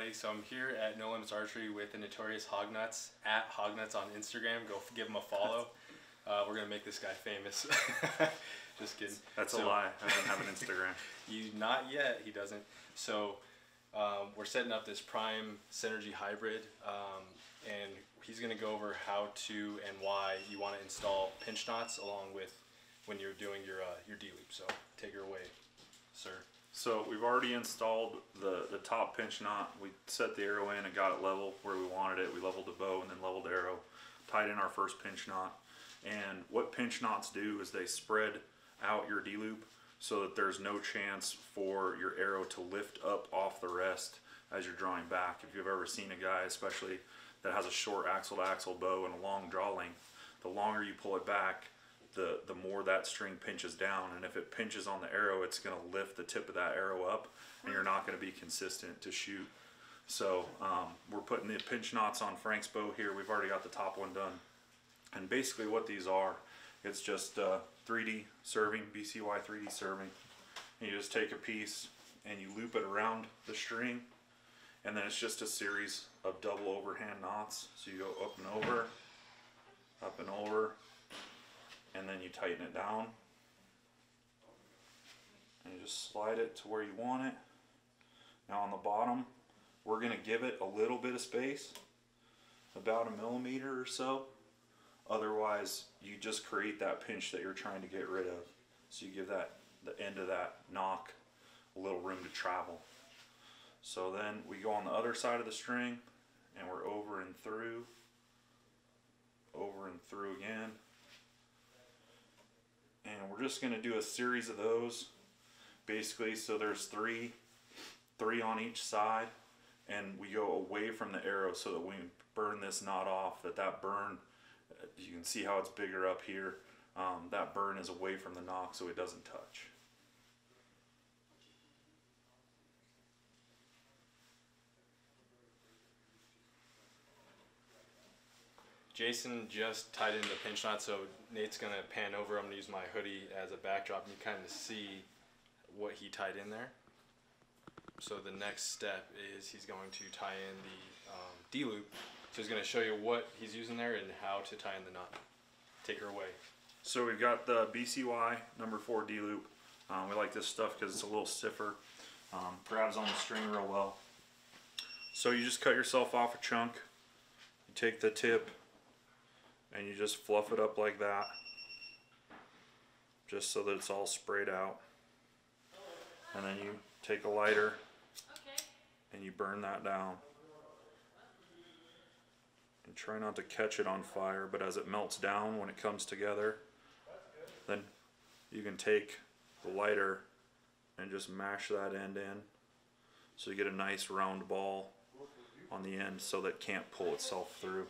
everybody. So I'm here at No Limits Archery with the notorious Hognuts, at Hognuts on Instagram. Go give him a follow. We're going to make this guy famous. Just kidding. That's a lie. I don't have an Instagram. Not yet. He doesn't. So we're setting up this Prime Centergy hybrid, and he's going to go over how to and why you want to install pinch knots along with when you're doing your D-loop. So take her away, sir. So we've already installed the top pinch knot. We set the arrow in and got it level where we wanted it. We leveled the bow and then leveled the arrow, tied in our first pinch knot. And what pinch knots do is they spread out your D-loop so that there's no chance for your arrow to lift up off the rest as you're drawing back. If you've ever seen a guy, especially that has a short axle-to-axle bow and a long draw length, the longer you pull it back, the more that string pinches down, and if it pinches on the arrow, it's going to lift the tip of that arrow up, and you're not going to be consistent to shoot. So we're putting the pinch knots on Frank's bow here. We've already got the top one done, and basically what these are, it's just 3D serving, BCY 3D serving. And you just take a piece and you loop it around the string, and then it's just a series of double overhand knots. So you go up and over, and then you tighten it down, and you just slide it to where you want it. Now on the bottom, we're going to give it a little bit of space, about 1 millimeter or so. Otherwise, you just create that pinch that you're trying to get rid of. So you give the end of that nock a little room to travel. So then we go on the other side of the string, and we're over and through again. And we're just going to do a series of those, basically, so there's three on each side, and we go away from the arrow so that when we burn this knot off, that burn, you can see how it's bigger up here, that burn is away from the nock so it doesn't touch. Jason just tied in the pinch knot, so Nate's going to pan over. I'm going to use my hoodie as a backdrop, and you kind of see what he tied in there. So the next step is he's going to tie in the D-loop. So he's going to show you what he's using there and how to tie in the knot. Take her away. So we've got the BCY number 4 D-loop. We like this stuff because it's a little stiffer. Grabs on the string real well. So you just cut yourself off a chunk. You take the tip, and you just fluff it up like that, just so that it's all sprayed out. And then you take a lighter and you burn that down. And try not to catch it on fire, but as it melts down, when it comes together, then you can take the lighter and just mash that end in, so you get a nice round ball on the end so that it can't pull itself through.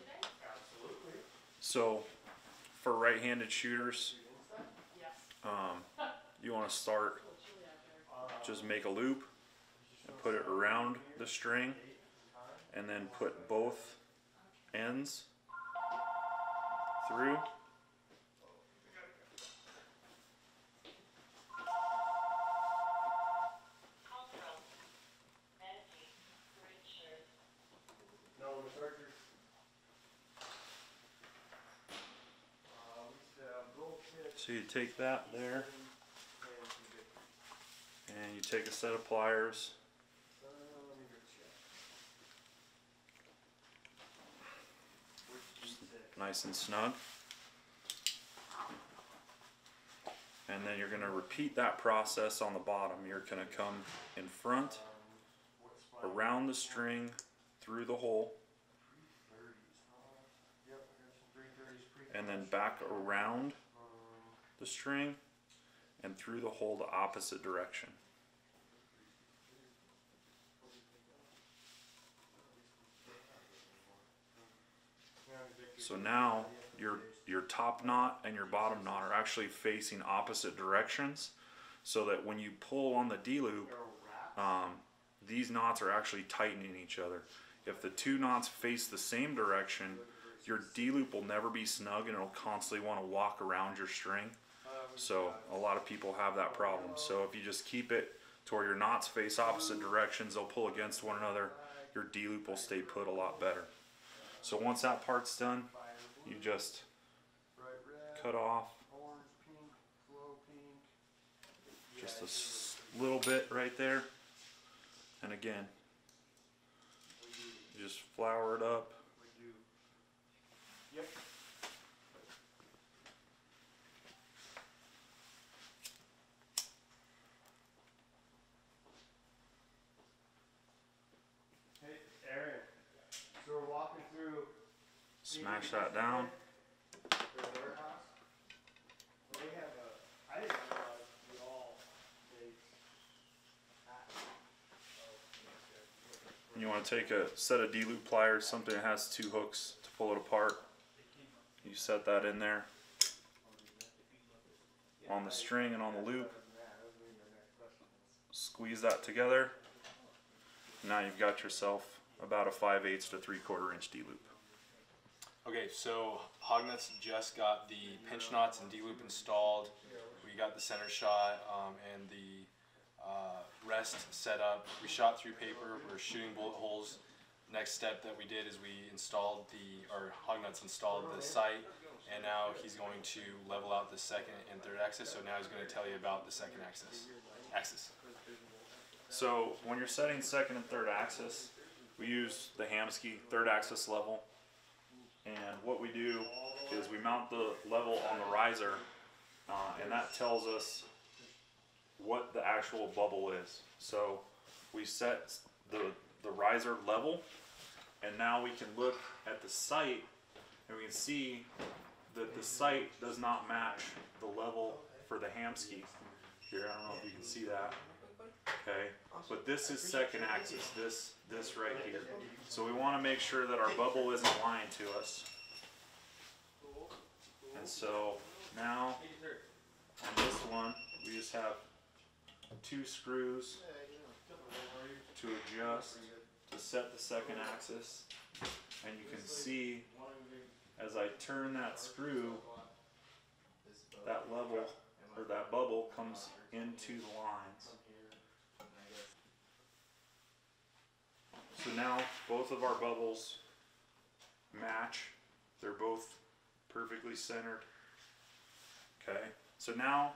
So for right-handed shooters, you want to start, just make a loop and put it around the string, and then put both ends through. So you take that there, and you take a set of pliers, just nice and snug, and then you're going to repeat that process on the bottom. You're going to come in front, around the string, through the hole, and then back around the string and through the hole the opposite direction. So now your top knot and your bottom knot are actually facing opposite directions, so that when you pull on the D-loop, these knots are actually tightening each other. If the two knots face the same direction, your D-loop will never be snug and it'll constantly want to walk around your string. So a lot of people have that problem. So if you just keep it to where your knots face opposite directions, they'll pull against one another, your D-loop will stay put a lot better. So once that part's done, you just cut off just a little bit right there, and again, you just flour it up. So we're walking through. Smash that down. Their warehouse. Well, they have a. I didn't realize we all made. And you want to take a set of D-loop pliers, something that has 2 hooks to pull it apart. You set that in there on the string and on the loop. Squeeze that together. Now you've got yourself about a 5/8 to 3/4 inch D-loop. Okay, so Hognuts just got the pinch knots and D-loop installed. We got the center shot and the rest set up. We shot through paper. We're shooting bullet holes. Next step that we did is we installed Hognuts installed the sight, and now he's going to level out the second and third axis. So now he's going to tell you about the second axis. So when you're setting second and third axis, we use the Hamskea third axis level, and what we do is we mount the level on the riser, and that tells us what the actual bubble is. So we set the riser level, and now we can look at the sight, and we can see that the sight does not match the level for the Hamskea. Here, I don't know if you can see that. Okay, but this is second axis, this right here. So we want to make sure that our bubble isn't lying to us. And so now on this one, we just have 2 screws to adjust to set the second axis, and you can see as I turn that screw, that level or that bubble comes into the lines. So now both of our bubbles match. They're both perfectly centered. Okay, so now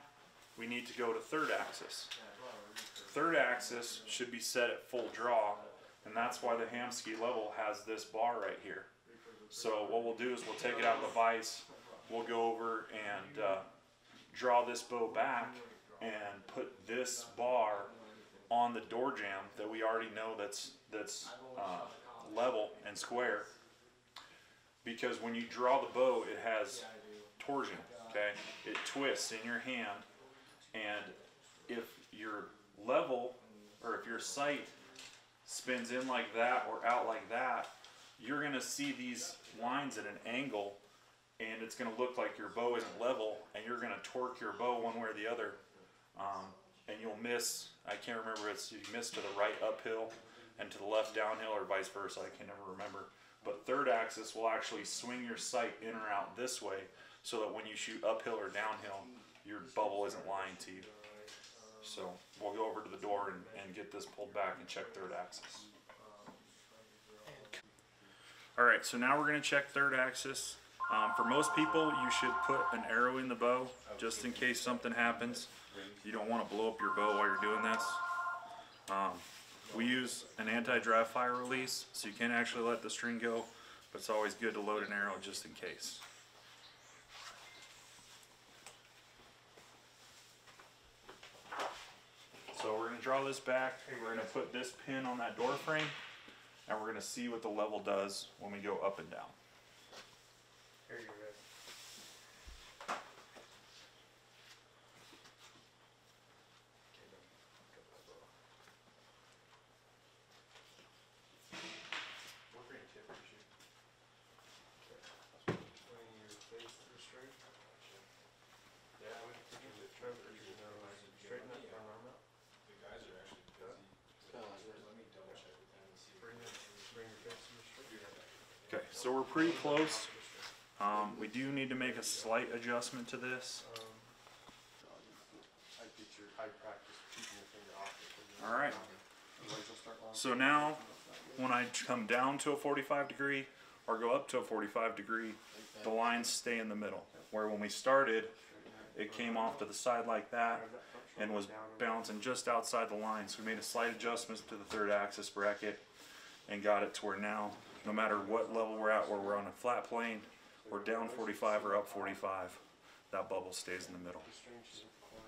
we need to go to third axis. Third axis should be set at full draw, and that's why the Hamskea level has this bar right here. So what we'll do is we'll take it out of the vise, we'll go over and draw this bow back and put this bar on the door jamb that we already know that's level and square, because when you draw the bow it has torsion, okay? It twists in your hand, and if your level or if your sight spins in like that or out like that, you're going to see these lines at an angle, and it's going to look like your bow isn't level, and you're going to torque your bow one way or the other, and you'll miss. I can't remember if you miss to the right uphill and to the left downhill, or vice versa. I can never remember. But third axis will actually swing your sight in or out this way, so that when you shoot uphill or downhill, your bubble isn't lying to you. So we'll go over to the door and get this pulled back and check third axis. Alright, so now we're going to check third axis. For most people, you should put an arrow in the bow just in case something happens. You don't want to blow up your bow while you're doing this. We use an anti-dry fire release, so you can't actually let the string go, but it's always good to load an arrow just in case. So we're going to draw this back, we're going to put this pin on that door frame, and we're going to see what the level does when we go up and down. Here you go. Okay, so we're pretty close. We do need to make a slight adjustment to this. Alright, so now when I come down to a 45 degree or go up to a 45 degree, the lines stay in the middle. Where when we started, it came off to the side like that and was bouncing just outside the line. So we made a slight adjustment to the third axis bracket and got it to where now, no matter what level we're at, where we're on a flat plane, we're down 45 or up 45, that bubble stays in the middle.